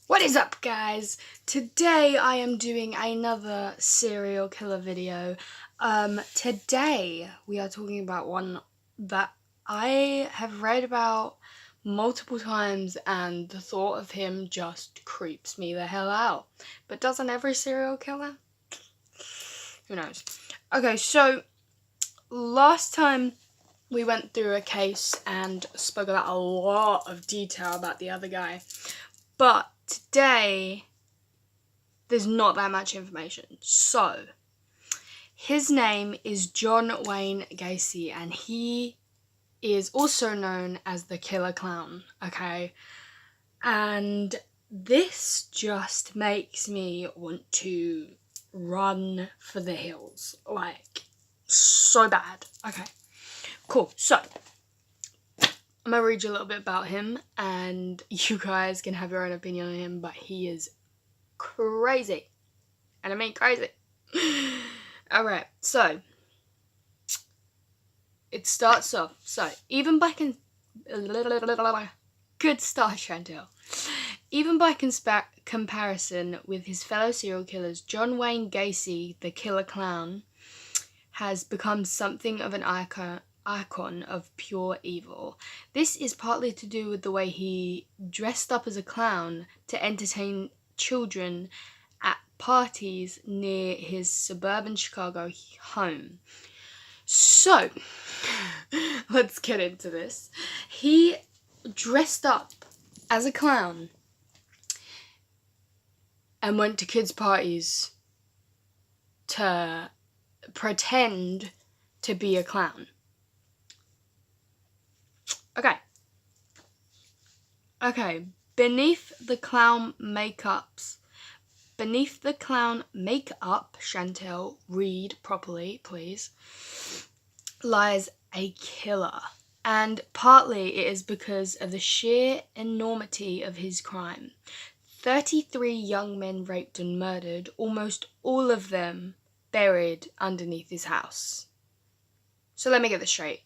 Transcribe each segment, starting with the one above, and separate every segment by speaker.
Speaker 1: What is up, guys? Today I am doing another serial killer video. Today we are talking about one that I have read about multiple times, and the thought of him just creeps me the hell out. But doesn't every serial killer? Who knows? Okay, so last time we went through a case and spoke about a lot of detail about the other guy. But today, there's not that much information. So, his name is John Wayne Gacy, and he is also known as the Killer Clown, okay? And this just makes me want to run for the hills. Like, so bad. Okay, cool. So, I'm going to read you a little bit about him, and you guys can have your own opinion on him, but he is crazy. And I mean crazy. Alright, so it starts off. So, even by good start, Chantel. Even by comparison with his fellow serial killers, John Wayne Gacy, the Killer Clown, has become something of an icon of pure evil. This is partly to do with the way he dressed up as a clown to entertain children at parties near his suburban Chicago home. So, let's get into this. He dressed up as a clown and went to kids' parties to pretend to be a clown. Okay, beneath the clown makeup, Chantel, read properly, please, lies a killer. And partly it is because of the sheer enormity of his crime. 33 young men raped and murdered, almost all of them buried underneath his house. So let me get this straight.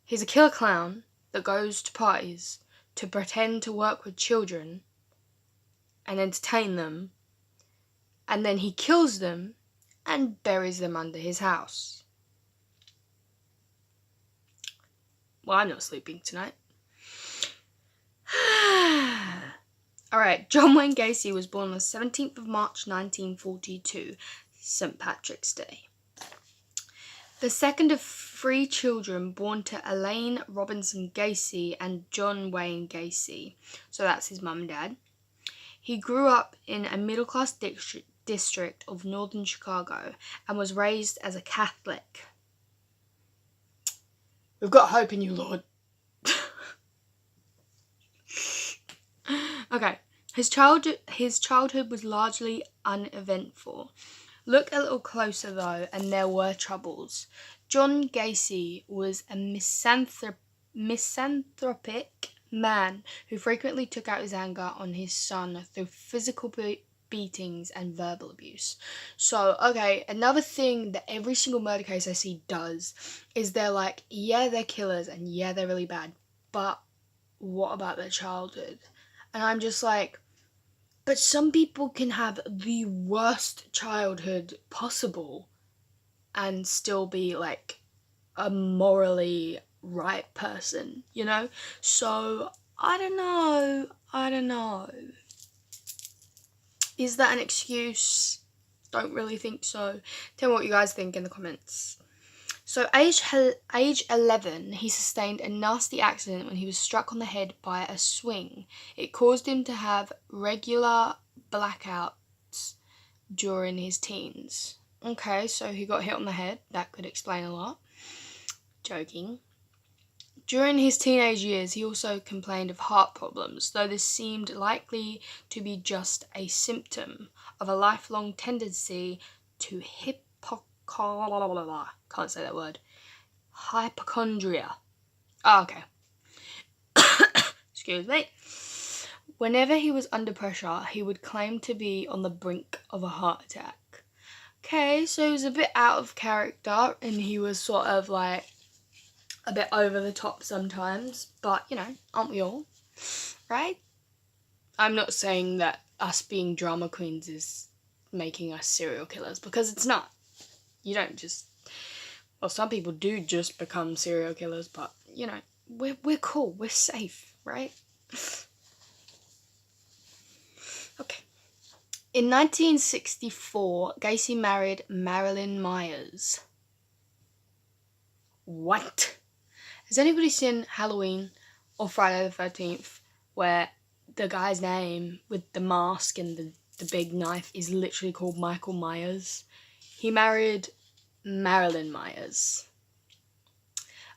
Speaker 1: He's a killer clown that goes to parties to pretend to work with children and entertain them, and then he kills them and buries them under his house. Well, I'm not sleeping tonight. Alright, John Wayne Gacy was born on the 17th of March 1942, St. Patrick's Day. The second of 3 children born to Elaine Robinson Gacy and John Wayne Gacy. So that's his mum and dad. He grew up in a middle-class district of northern Chicago and was raised as a Catholic. We've got hope in you, Lord. Okay, his childhood was largely uneventful. Look a little closer though, and there were troubles. John Gacy was a misanthropic man who frequently took out his anger on his son through physical beatings and verbal abuse. So, okay, another thing that every single murder case I see does is they're like, yeah, they're killers and yeah, they're really bad, but what about their childhood? And I'm just like, but some people can have the worst childhood possible and still be like a morally right person, you know? So, I don't know. Is that an excuse? Don't really think so. Tell me what you guys think in the comments. So, age 11, he sustained a nasty accident when he was struck on the head by a swing. It caused him to have regular blackouts during his teens. Okay, so he got hit on the head. That could explain a lot. Joking. During his teenage years, he also complained of heart problems, though this seemed likely to be just a symptom of a lifelong tendency to can't say that word. Hypochondria. Oh, okay. Excuse me. Whenever he was under pressure, he would claim to be on the brink of a heart attack. Okay, so he was a bit out of character, and he was sort of like a bit over the top sometimes, but you know, aren't we all? Right? I'm not saying that us being drama queens is making us serial killers, because it's not. You don't just, well, some people do just become serial killers, but you know, we're cool, we're safe, right? Okay. In 1964, Gacy married Marilyn Myers. What? Has anybody seen Halloween or Friday the 13th, where the guy's name with the mask and the big knife is literally called Michael Myers? He married Marilyn Myers,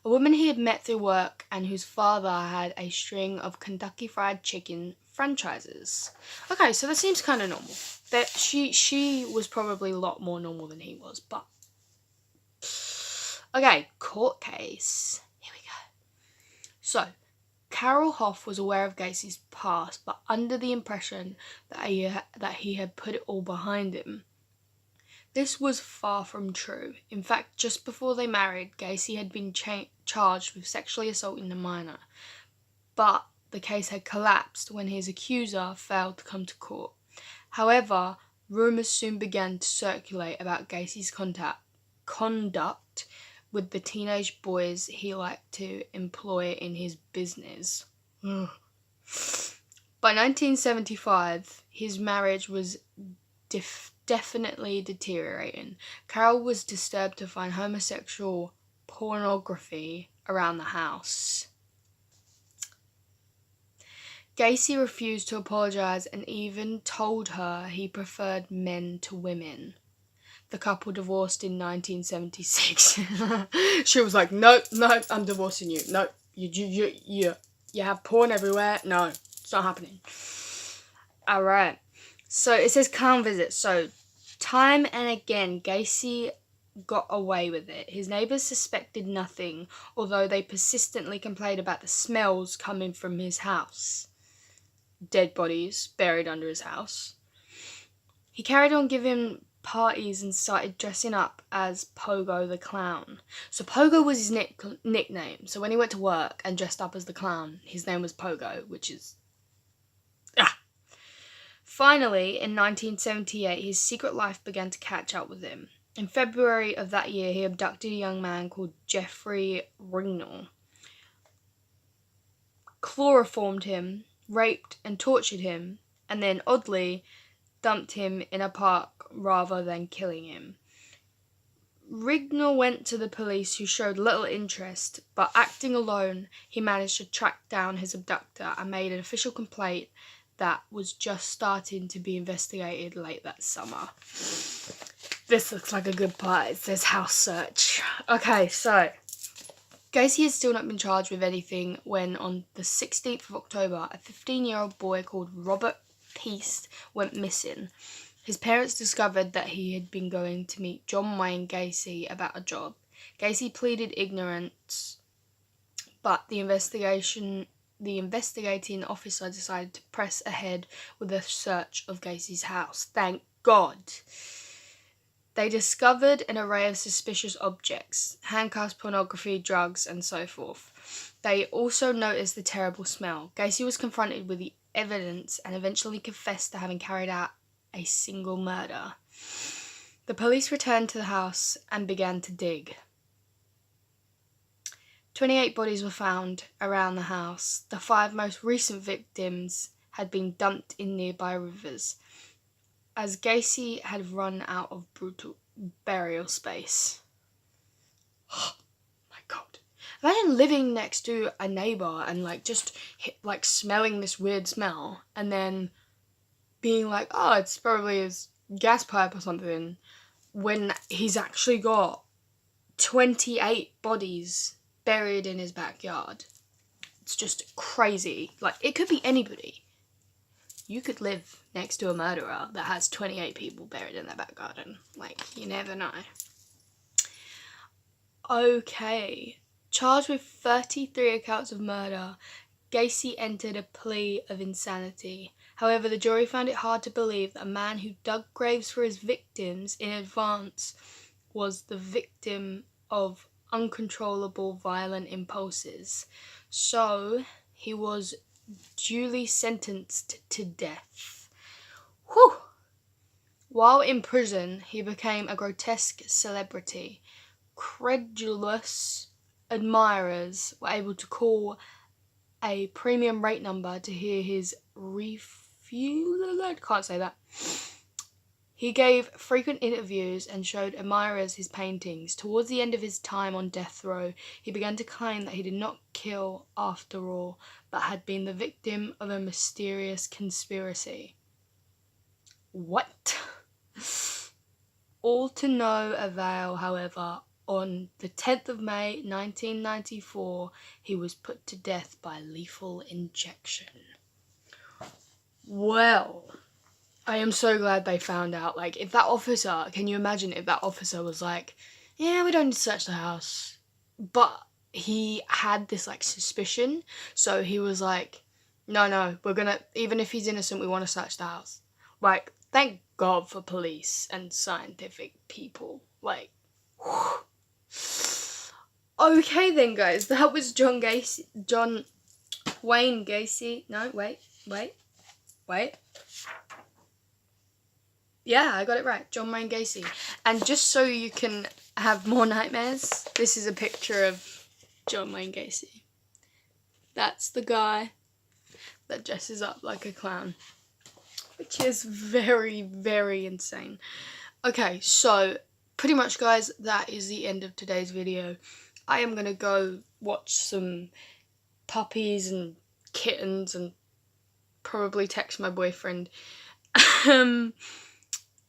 Speaker 1: a woman he had met through work and whose father had a string of Kentucky Fried Chicken franchises. Okay, so that seems kind of normal. That she was probably a lot more normal than he was, but okay, court case. Here we go. So, Carol Hoff was aware of Gacy's past, but under the impression that he had put it all behind him. This was far from true. In fact, just before they married, Gacy had been charged with sexually assaulting a minor, but the case had collapsed when his accuser failed to come to court. However, rumours soon began to circulate about Gacy's conduct with the teenage boys he liked to employ in his business. By 1975, his marriage was definitely deteriorating. Carol was disturbed to find homosexual pornography around the house. Gacy refused to apologise and even told her he preferred men to women. The couple divorced in 1976. She was like, nope, I'm divorcing you. Nope, you have porn everywhere. No, it's not happening. Alright, so it says calm visit. So, time and again, Gacy got away with it. His neighbours suspected nothing, although they persistently complained about the smells coming from his house. Dead bodies buried under his house. He carried on giving parties and started dressing up as Pogo the Clown. So Pogo was his nickname. So when he went to work and dressed up as the clown, his name was Pogo, which is... Finally, in 1978, his secret life began to catch up with him. In February of that year, he abducted a young man called Jeffrey Rignall, chloroformed him, raped and tortured him, and then, oddly, dumped him in a park rather than killing him. Rignall went to the police, who showed little interest, but acting alone, he managed to track down his abductor and made an official complaint that was just starting to be investigated late that summer. This looks like a good part. It says house search. Okay, so Gacy has still not been charged with anything when on the 16th of October, a 15-year-old boy called Robert Peace went missing. His parents discovered that he had been going to meet John Wayne Gacy about a job. Gacy pleaded ignorance, but the investigating officer decided to press ahead with a search of Gacy's house. Thank God. They discovered an array of suspicious objects, handcuffs, pornography, drugs, and so forth. They also noticed the terrible smell. Gacy was confronted with the evidence and eventually confessed to having carried out a single murder. The police returned to the house and began to dig. 28 bodies were found around the house. The 5 most recent victims had been dumped in nearby rivers, as Gacy had run out of brutal burial space. Oh my God. Imagine living next to a neighbour and just smelling this weird smell and then being like, oh, it's probably his gas pipe or something, when he's actually got 28 bodies buried in his backyard. It's just crazy. It could be anybody. You could live next to a murderer that has 28 people buried in their back garden. You never know. Okay. Charged with 33 accounts of murder, Gacy entered a plea of insanity. However, the jury found it hard to believe that a man who dug graves for his victims in advance was the victim of uncontrollable violent impulses. So, he was duly sentenced to death. While in prison, he became a grotesque celebrity. Credulous admirers were able to call a premium rate number to hear his refusal. I can't say that. He gave frequent interviews and showed admirers his paintings. Towards the end of his time on death row, he began to claim that he did not kill after all, but had been the victim of a mysterious conspiracy. What? All to no avail, however. On the 10th of May 1994, he was put to death by lethal injection. Well, I am so glad they found out. Like, if that officer, can you imagine if that officer was like, yeah, we don't need to search the house. But he had this, like, suspicion. So he was like, no, we're gonna, even if he's innocent, we want to search the house. Like, thank God for police and scientific people. Like, whew. Okay then, guys, that was John Wayne Gacy. No, wait. Yeah, I got it right. John Wayne Gacy. And just so you can have more nightmares, this is a picture of John Wayne Gacy. That's the guy that dresses up like a clown, which is very, very insane. Okay, so pretty much, guys, that is the end of today's video. I am gonna go watch some puppies and kittens and probably text my boyfriend.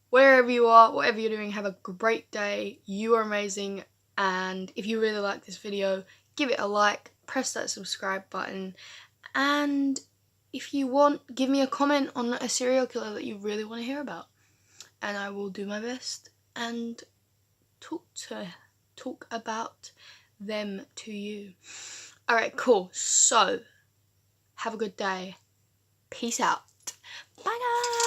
Speaker 1: Wherever you are, whatever you're doing, have a great day. You are amazing. And if you really like this video, give it a like, press that subscribe button, and if you want, give me a comment on a serial killer that you really want to hear about, and I will do my best and talk about them to you. Alright, cool. So, have a good day. Peace out. Bye, guys.